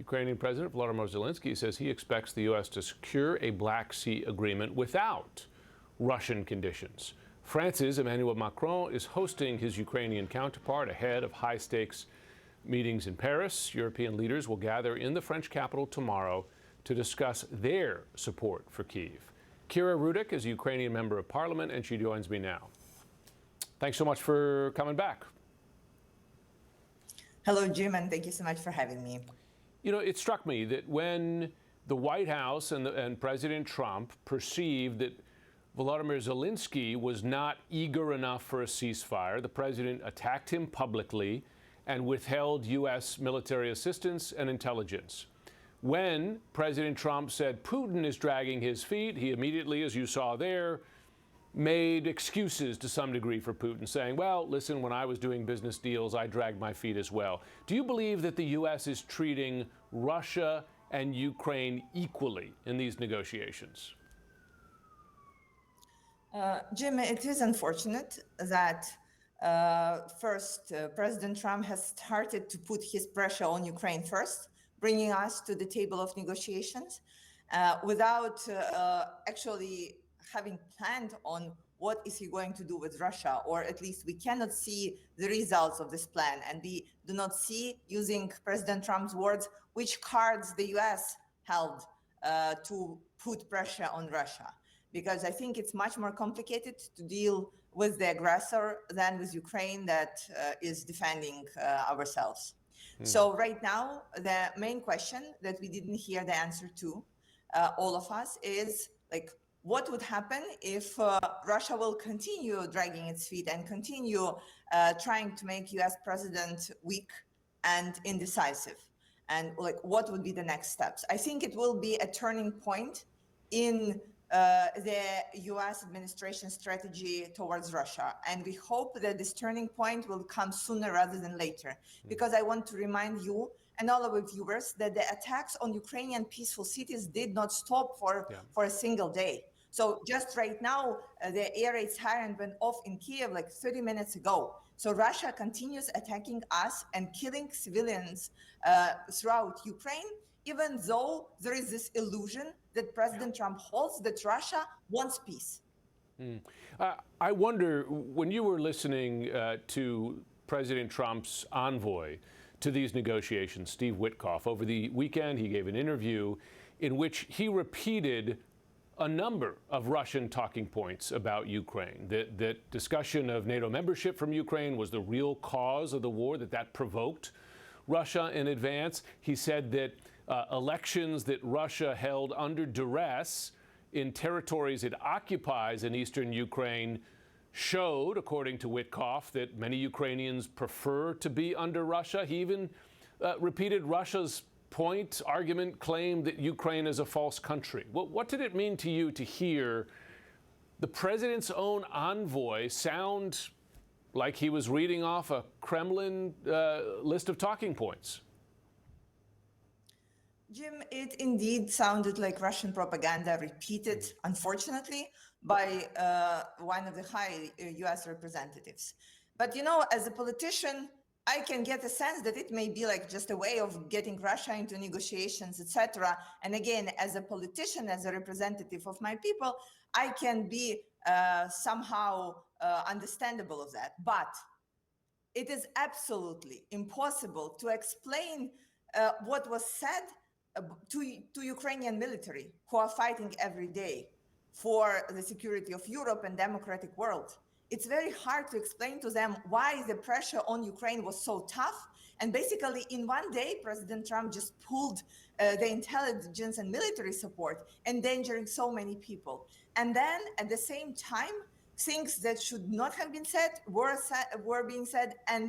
Ukrainian President Volodymyr Zelensky says he expects the U.S. to secure a Black Sea agreement without Russian conditions. France's Emmanuel Macron is hosting his Ukrainian counterpart ahead of high-stakes meetings in Paris. European leaders will gather in the French capital tomorrow to discuss their support for Kyiv. Kira Rudik is a Ukrainian member of parliament, and she joins me now. Thanks so much for coming back. Hello, Jim, and thank you so much for having me. You know, it struck me that when the White House and President Trump perceived that Volodymyr Zelensky was not eager enough for a ceasefire, the president attacked him publicly and withheld U.S. military assistance and intelligence. When President Trump said Putin is dragging his feet, he immediately, as you saw there, made excuses to some degree for Putin, saying, well, listen, when I was doing business deals, I dragged my feet as well. Do you believe that the U.S. is treating Russia and Ukraine equally in these negotiations? Jim, it is unfortunate that President Trump has started to put his pressure on Ukraine first, bringing us to the table of negotiations without actually having planned on what is he going to do with Russia, or at least we cannot see the results of this plan. And we do not see, using President Trump's words, which cards the US held to put pressure on Russia. Because I think it's much more complicated to deal with the aggressor than with Ukraine that is defending ourselves. So right now, the main question that we didn't hear the answer to, all of us, is like, what would happen if Russia will continue dragging its feet and continue trying to make US president weak and indecisive? And like, what would be the next steps? I think it will be a turning point in the US administration strategy towards Russia. And we hope that this turning point will come sooner rather than later. Because I want to remind you and all of our viewers that the attacks on Ukrainian peaceful cities did not stop for a single day. So just right now, the air raid siren went off in Kyiv like 30 minutes ago. So Russia continues attacking us and killing civilians throughout Ukraine, even though there is this illusion that President Trump holds that Russia wants peace. I wonder, when you were listening to President Trump's envoy to these negotiations, Steve Witkoff, over the weekend, he gave an interview in which he repeated a number of Russian talking points about Ukraine. That discussion of NATO membership from Ukraine was the real cause of the war, that provoked Russia in advance. He said that elections that Russia held under duress in territories it occupies in eastern Ukraine showed, according to Witkoff, that many Ukrainians prefer to be under Russia. He even repeated Russia's argument, claim that Ukraine is a false country. What did it mean to you to hear the president's own envoy sound like he was reading off a Kremlin list of talking points? Jim, it indeed sounded like Russian propaganda repeated, unfortunately, by one of the high US representatives. But, you know, as a politician, I can get a sense that it may be like just a way of getting Russia into negotiations, etc. And again, as a politician, as a representative of my people, I can be somehow understandable of that. But it is absolutely impossible to explain what was said to Ukrainian military who are fighting every day for the security of Europe and democratic world. It's very hard to explain to them why the pressure on Ukraine was so tough. And basically, in one day, President Trump just pulled the intelligence and military support, endangering so many people. And then, at the same time, things that should not have been said were being said and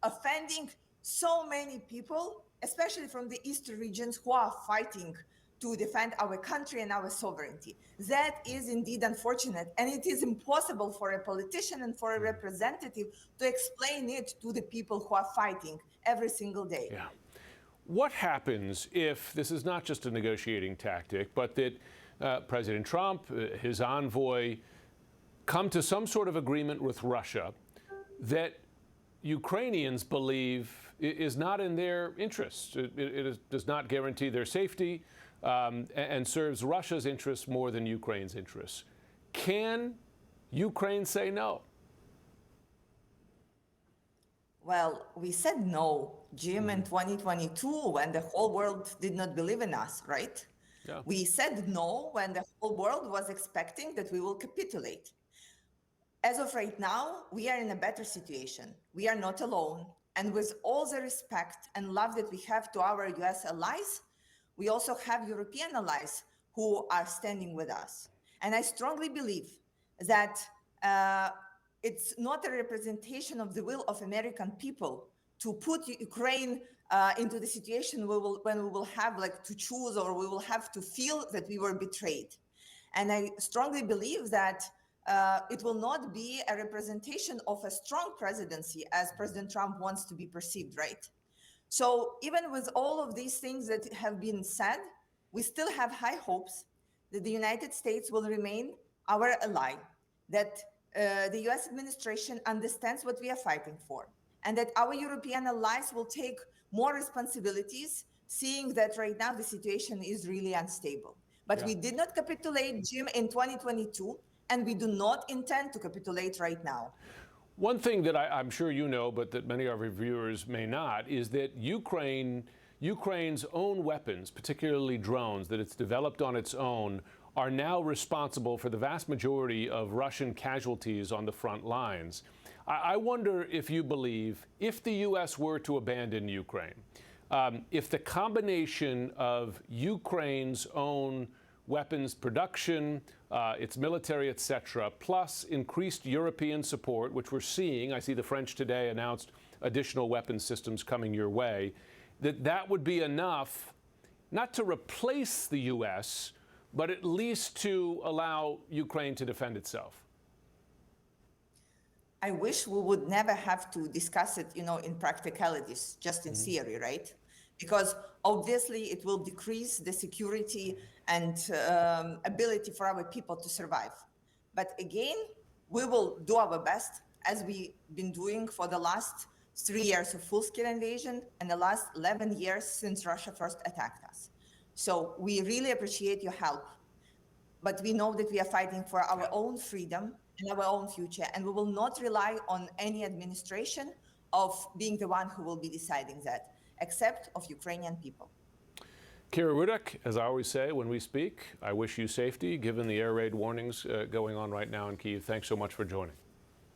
offending so many people, especially from the eastern regions who are fighting to defend our country and our sovereignty. That is indeed unfortunate, and it is impossible for a politician and for a representative to explain it to the people who are fighting every single day. Yeah. What happens if this is not just a negotiating tactic, but that President Trump, his envoy, come to some sort of agreement with Russia that Ukrainians believe is not in their interests. Does not guarantee their safety and serves Russia's interests more than Ukraine's interests. Can Ukraine say no? Well, we said no, Jim, in 2022 when the whole world did not believe in us, right? Yeah. We said no when the whole world was expecting that we will capitulate. As of right now, we are in a better situation. We are not alone. And with all the respect and love that we have to our US allies, we also have European allies who are standing with us. And I strongly believe that it's not a representation of the will of American people to put Ukraine into the situation when we will have to choose, or we will have to feel that we were betrayed. And I strongly believe that it will not be a representation of a strong presidency as President Trump wants to be perceived, right? So even with all of these things that have been said, we still have high hopes that the United States will remain our ally, that the US administration understands what we are fighting for, and that our European allies will take more responsibilities, seeing that right now the situation is really unstable. But we did not capitulate, Jim, in 2022, and we do not intend to capitulate right now. One thing that I'm sure you know, but that many of our viewers may not, is that Ukraine's own weapons, particularly drones that it's developed on its own, are now responsible for the vast majority of Russian casualties on the front lines. I wonder if you believe, if the U.S. were to abandon Ukraine, if the combination of Ukraine's own weapons production, its military, etc., plus increased European support, which we're seeing, I see the French today announced additional weapons systems coming your way, that would be enough not to replace the U.S., but at least to allow Ukraine to defend itself. I wish we would never have to discuss it, in practicalities, just in theory, right? Because obviously it will decrease the security and ability for our people to survive. But again, we will do our best, as we've been doing for the last 3 years of full-scale invasion and the last 11 years since Russia first attacked us. So we really appreciate your help. But we know that we are fighting for our own freedom and our own future, and we will not rely on any administration of being the one who will be deciding that, except of Ukrainian people. Kira Rudik, as I always say when we speak, I wish you safety, given the air raid warnings going on right now in Kyiv. Thanks so much for joining.